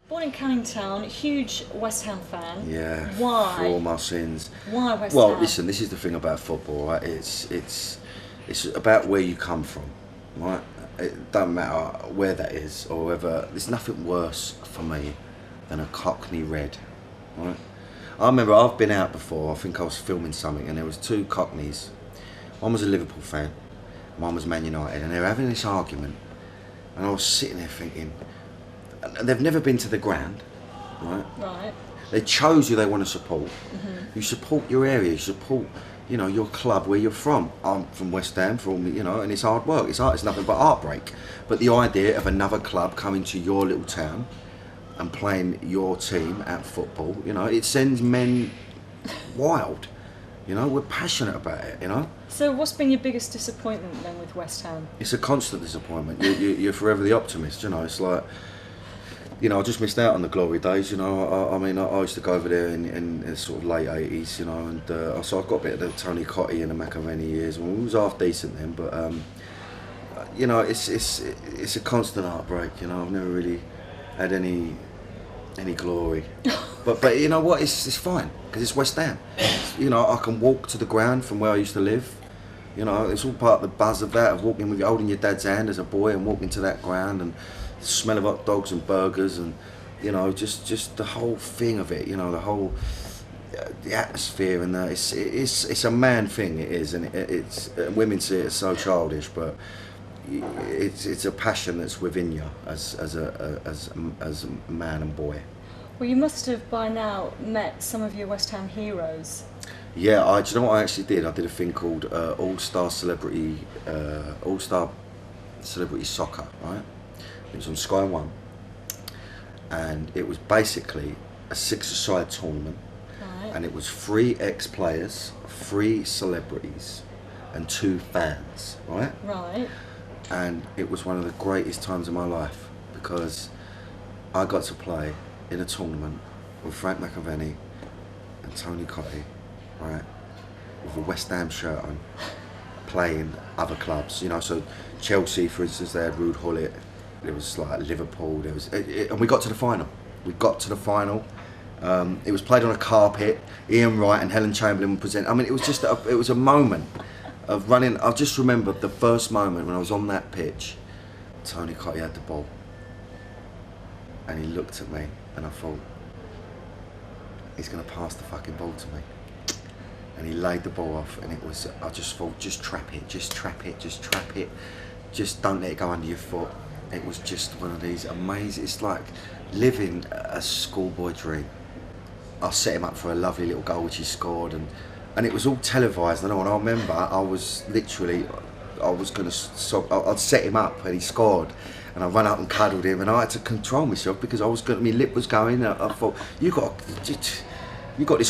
Born in Canning Town, huge West Ham fan. Yeah. Why? For all my sins. Why West Well, Ham? listen, this is the thing about football, right? It's about where you come from, right? It don't matter where that is or whether. There's nothing worse for me than a Cockney red, right? I remember I've been out before. I think I was filming something, and there was two Cockneys. One was a Liverpool fan, one was Man United, and they were having this argument. And I was sitting there thinking, and they've never been to the ground, right? Right. They chose who they want to support. Mm-hmm. You support your area, you support, your club where you're from. I'm from West Ham, and it's hard work. It's nothing but heartbreak. But the idea of another club coming to your little town and playing your team at football, it sends men wild. We're passionate about it, So what's been your biggest disappointment then with West Ham? It's a constant disappointment. You're forever the optimist, It's like, I just missed out on the glory days, I used to go over there in the sort of late 80s, and so I've got a bit of the Tony Cottee and the McAvenny years. Well, it was half decent then, but, it's a constant heartbreak, I've never really had any glory. But you know what, it's fine, because it's West Ham. I can walk to the ground from where I used to live. It's all part of the buzz of that, of holding your dad's hand as a boy and walking to that ground, and the smell of hot dogs and burgers, and just the whole thing of it. The atmosphere, and it's a man thing. It is, and it's women see it as so childish, but it's a passion that's within you as a man and boy. Well, you must have by now met some of your West Ham heroes. Yeah, do you know what I actually did? I did a thing called All-Star Celebrity Soccer, right? It was on Sky One, and it was basically a six-a-side tournament, Right. and it was 3 ex-players, 3 celebrities, and 2 fans, right? Right. And it was one of the greatest times of my life, because I got to play in a tournament with Frank McAvenny and Tony Cottee, right, with a West Ham shirt on, playing other clubs. So Chelsea, for instance, they had Rude Hullet. There was like Liverpool. And we got to the final. It was played on a carpet. Ian Wright and Helen Chamberlain were presenting. I mean, it was a moment of running. I just remember the first moment when I was on that pitch. Tony Cottee had the ball, and he looked at me, and I thought, he's going to pass the fucking ball to me. And he laid the ball off, and I just thought, just trap it, just don't let it go under your foot. It was just one of these amazing, it's like living a schoolboy dream. I set him up for a lovely little goal which he scored, and it was all televised. And I remember I'd set him up and he scored, and I ran up and cuddled him, and I had to control myself because my lip was going. I thought, you got this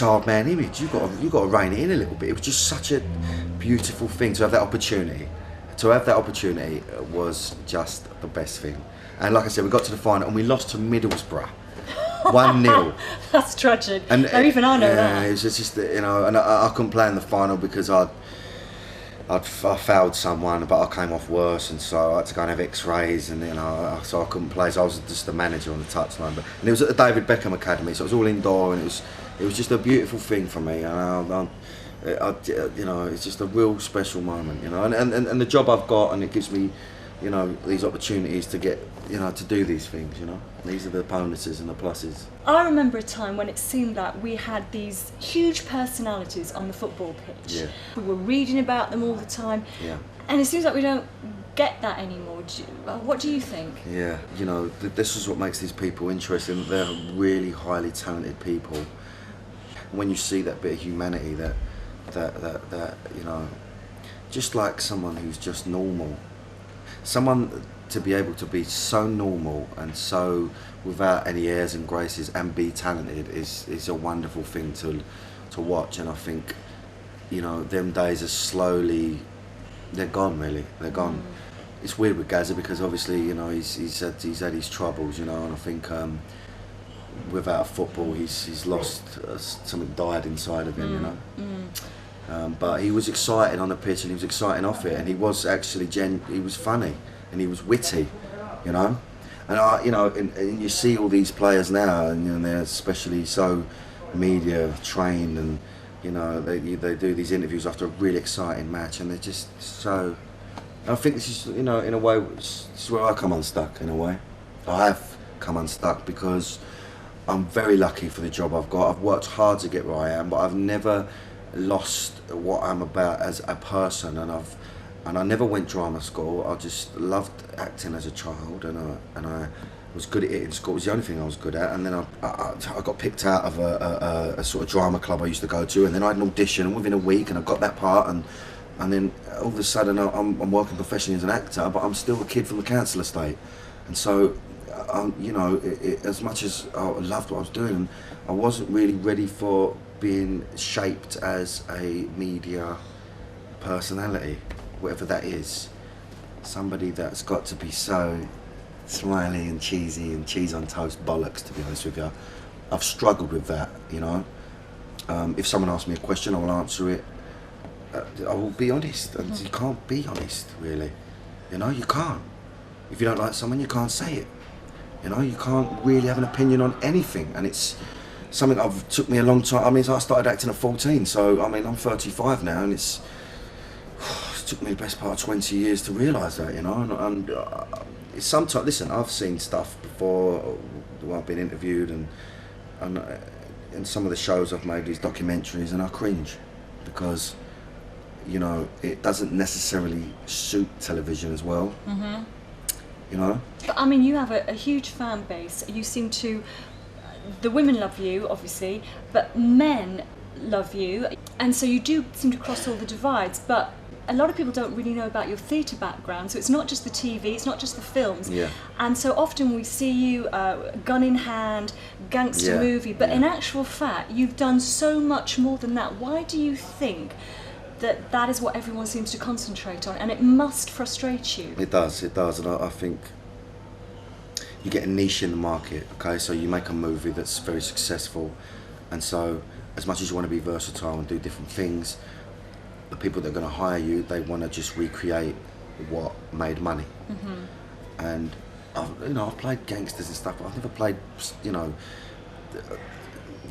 hard man image. You got to rein it in a little bit. It was just such a beautiful thing to have that opportunity. To have that opportunity was just the best thing. And like I said, we got to the final and we lost to Middlesbrough, 1-0. That's tragic. And even I know that. It was just and I couldn't play in the final because I fouled someone, but I came off worse, and so I had to go and have X-rays, and so I couldn't play. So I was just the manager on the touchline. And it was at the David Beckham Academy, so it was all indoor, and it was just a beautiful thing for me. And it's just a real special moment, and the job I've got, and it gives me, these opportunities to get, to do these things, These are the bonuses and the pluses. I remember a time when it seemed like we had these huge personalities on the football pitch. Yeah. We were reading about them all the time. Yeah. And it seems like we don't get that anymore. What do you think? Yeah, this is what makes these people interesting. They're really highly talented people. When you see that bit of humanity, that just like someone who's just normal, someone to be able to be so normal and so without any airs and graces and be talented is a wonderful thing to watch. And I think, them days are slowly, they're gone really, they're gone. It's weird with Gazza because obviously, he's had his troubles, and I think without football he's lost, something died inside of him, but he was excited on the pitch and he was exciting off it, and he was actually he was funny and he was witty, And and you see all these players now, and they're especially so media trained, and they do these interviews after a really exciting match, and they're just so. I think this is in a way, this is where I come unstuck in a way. I have come unstuck because I'm very lucky for the job I've got. I've worked hard to get where I am, but I've never lost what I'm about as a person, and I never went drama school. I just loved acting as a child, and I was good at it in school. It was the only thing I was good at. And then I got picked out of a sort of drama club I used to go to, and then I had an audition, and within a week, and I got that part, and then all of a sudden I'm working professionally as an actor, but I'm still a kid from the council estate. And so, as much as I loved what I was doing, I wasn't really ready for being shaped as a media personality, whatever that is. Somebody that's got to be so smiley and cheesy and cheese on toast bollocks, to be honest with you. I've struggled with that, If someone asks me a question, I will answer it. I will be honest, and you can't be honest, really. You can't. If you don't like someone, you can't say it. You can't really have an opinion on anything, and it's something that took me a long time. I mean, I started acting at 14, so I'm 35 now, and it took me the best part of 20 years to realise that, and it's sometimes, listen, I've seen stuff before where I've been interviewed, and in some of the shows I've made, these documentaries, and I cringe, because it doesn't necessarily suit television as well. But I mean, you have a huge fan base. You seem to, the women love you, obviously, but men love you, and so you do seem to cross all the divides. But a lot of people don't really know about your theatre background, so it's not just the TV, it's not just the films. Yeah. And so often we see you gun in hand, gangster movie, but in actual fact, you've done so much more than that. Why do you think that is what everyone seems to concentrate on, and it must frustrate you? It does, and I think you get a niche in the market, okay? So you make a movie that's very successful, and so as much as you want to be versatile and do different things, the people that are going to hire you, they want to just recreate what made money. And I've played gangsters and stuff, but I've never played,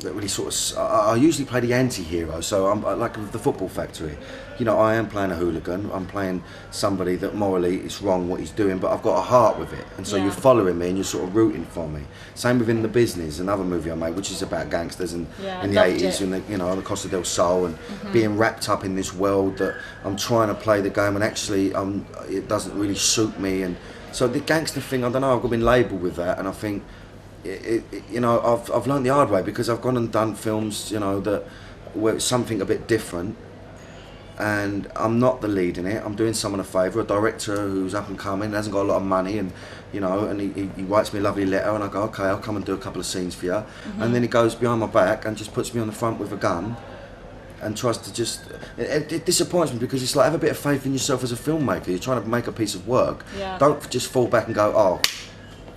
that really sort of. I usually play the anti-hero, so I'm like the Football Factory. I am playing a hooligan. I'm playing somebody that morally is wrong what he's doing, but I've got a heart with it, and so you're following me and you're sort of rooting for me. Same within The Business, another movie I made, which is about gangsters and in the 80s, and the Costa del Sol, and being wrapped up in this world that I'm trying to play the game, and actually it doesn't really suit me, and so the gangster thing, I don't know, I've been labelled with that, and I think. I've learned the hard way, because I've gone and done films, that where it's something a bit different, and I'm not the lead in it. I'm doing someone a favour, a director who's up and coming, hasn't got a lot of money, and and he writes me a lovely letter, and I go, okay, I'll come and do a couple of scenes for you, and then he goes behind my back and just puts me on the front with a gun, and tries to just. It disappoints me, because it's like, have a bit of faith in yourself as a filmmaker. You're trying to make a piece of work. Don't just fall back and go, oh.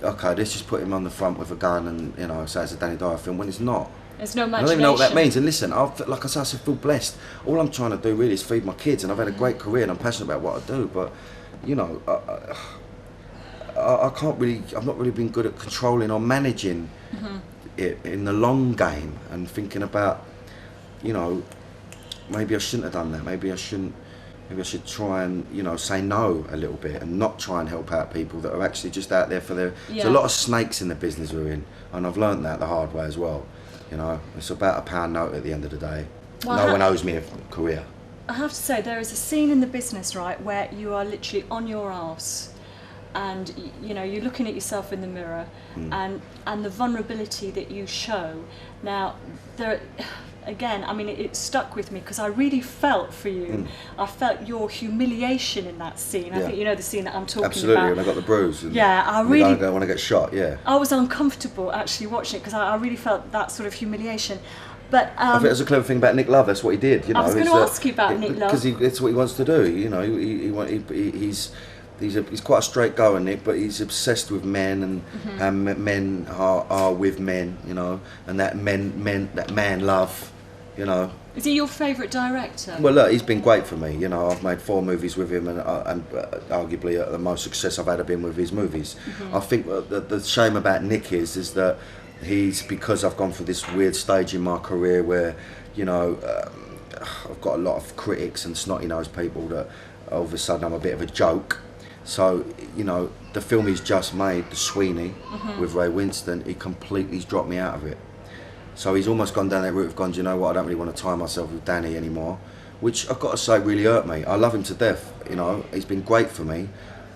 Okay, let's just put him on the front with a gun and, say it's a Danny Dyer film, when it's not. There's no imagination. I don't even know what that means. And listen, like I said, I feel blessed. All I'm trying to do really is feed my kids, and I've had a great career, and I'm passionate about what I do, but, I can't really, I've not really been good at controlling or managing it in the long game, and thinking about, maybe I shouldn't have done that, maybe I should try and, say no a little bit, and not try and help out people that are actually just out there for their. There's a lot of snakes in the business we're in, and I've learned that the hard way as well. It's about a pound note at the end of the day. Well, no one owes me a career. I have to say, there is a scene in The Business, right, where you are literally on your arse, and you're looking at yourself in the mirror, and the vulnerability that you show. Now, again, I mean, it stuck with me, because I really felt for you. I felt your humiliation in that scene. I think you know the scene that I'm talking about. Absolutely, and I got the bruise. And I really don't want to get shot. Yeah. I was uncomfortable actually watching it, because I really felt that sort of humiliation. But I think there's a clever thing about Nick Love. That's what he did. I was going to ask you about Nick Love, because it's what he wants to do. He's quite a straight goer, Nick, but he's obsessed with men, and men are with men, and that man love, Is he your favourite director? Well, look, he's been great for me. You know, I've made 4 movies with him, and arguably the most success I've had have been with his movies. I think the shame about Nick is that because I've gone through this weird stage in my career where, you know, I've got a lot of critics and snotty-nosed people that all of a sudden I'm a bit of a joke. So, you know, the film he's just made, The Sweeney, with Ray Winstone, he completely's dropped me out of it. So he's almost gone down that route of gone, do you know what, I don't really want to tie myself with Danny anymore, which I've got to say really hurt me. I love him to death, you know, he's been great for me,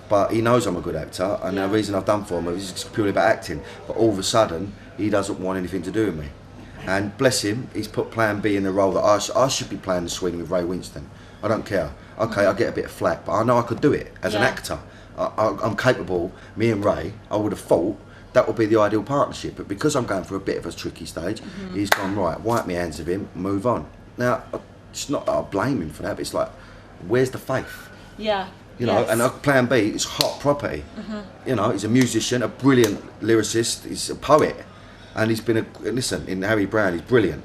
but he knows I'm a good actor, and the reason I've done 4 movies is purely about acting. But all of a sudden, he doesn't want anything to do with me. And bless him, he's put Plan B in the role that I should be playing The Sweeney with Ray Winstone. I don't care. Okay, I get a bit of flack, but I know I could do it as an actor. I'm capable. Me and Ray, I would have thought that would be the ideal partnership. But because I'm going through a bit of a tricky stage, he's gone, right, wipe my hands of him, move on. Now, it's not that I blame him for that, but it's like, where's the faith? Yeah. You know, and Plan B is hot property. You know, he's a musician, a brilliant lyricist, he's a poet. And he's been listen, in Harry Brown, he's brilliant.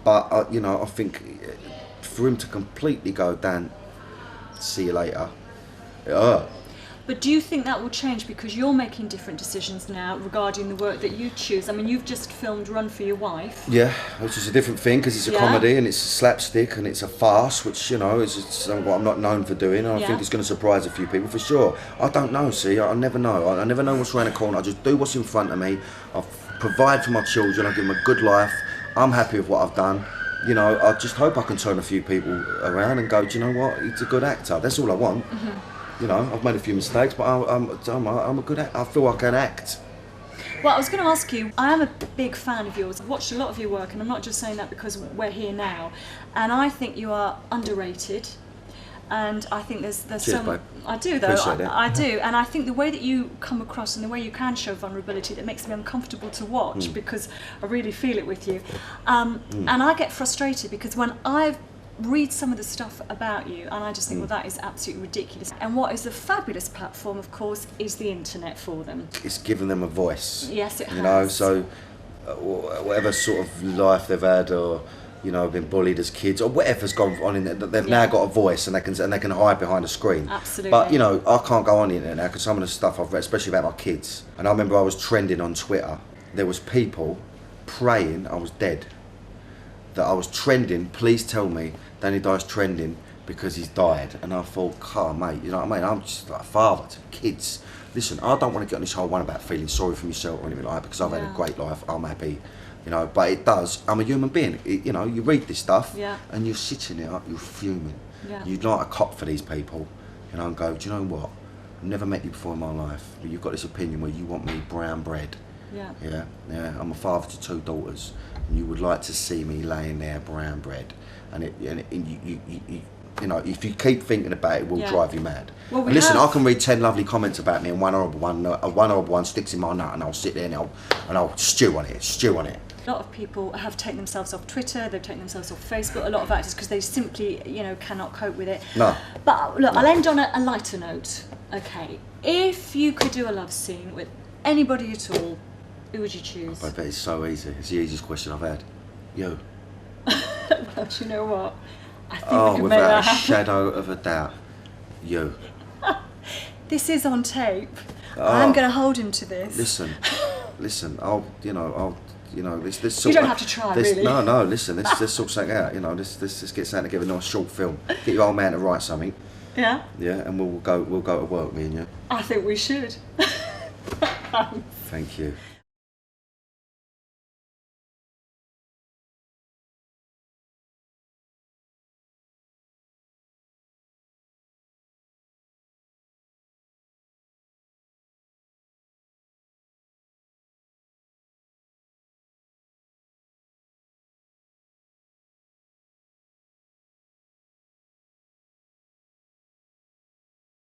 But, you know, I think for him to completely go down, see you later, But do you think that will change because you're making different decisions now regarding the work that you choose? I mean, you've just filmed Run for Your Wife. Yeah, which is a different thing because it's a comedy and it's slapstick and it's a farce, which, you know, is what I'm not known for doing. And I think it's going to surprise a few people for sure. I don't know, see, I never know. I never know what's around the corner. I just do what's in front of me. I provide for my children. I give them a good life. I'm happy with what I've done. You know, I just hope I can turn a few people around and go, do you know what, he's a good actor. That's all I want. You know, I've made a few mistakes, but I'm a good actor. I feel I can act. Well, I was going to ask you, I am a big fan of yours. I've watched a lot of your work, and I'm not just saying that because we're here now. And I think you are underrated. And I think there's Cheers, some... babe. I do, though. Appreciate it. I do. And I think the way that you come across and the way you can show vulnerability, that makes me uncomfortable to watch because I really feel it with you. And I get frustrated because when I read some of the stuff about you and I just think, well, that is absolutely ridiculous. And what is a fabulous platform, of course, is the internet for them. It's given them a voice. Yes, it has. You know, so whatever sort of life they've had, or, you know, been bullied as kids, or whatever's gone on in there, they've now got a voice and they can hide behind a screen. Absolutely. But, you know, I can't go on the internet now because some of the stuff I've read, especially about my kids, and I remember I was trending on Twitter, there was people praying I was dead. That I was trending, please tell me Danny Dyer's trending because he's died. And I thought, mate, you know what I mean? I'm just like a father to kids. Listen, I don't want to get on this whole one about feeling sorry for myself or anything like that because I've had a great life, I'm happy. You know, but it does, I'm a human being. You know, you read this stuff and you're sitting there, you're fuming. You'd like a cop for these people, you know, and go, do you know what? I've never met you before in my life, but you've got this opinion where you want me brown bread. Yeah. I'm a father to 2 daughters, and you would like to see me laying there brown bread, and you know, if you keep thinking about it, it will drive you mad. Well, listen, I can read 10 lovely comments about me, and one horrible one sticks in my nut, and I'll sit there and I'll stew on it. A lot of people have taken themselves off Twitter, they've taken themselves off Facebook, a lot of actors, because they simply, you know, cannot cope with it. No. But look, I'll end on a lighter note. Okay, if you could do a love scene with anybody at all, who would you choose? I bet it's so easy. It's the easiest question I've had. You. Well, do you know what? I think we can make without that a happen. shadow of a doubt. You. This is on tape. I'm going to hold him to this. Listen. You know, this. You don't have to try, really. No. Listen, let's sort something out. You know, let's get something together. A nice short film. Get your old man to write something. Yeah. Yeah, and we'll go to work, me and you. I think we should. Thank you.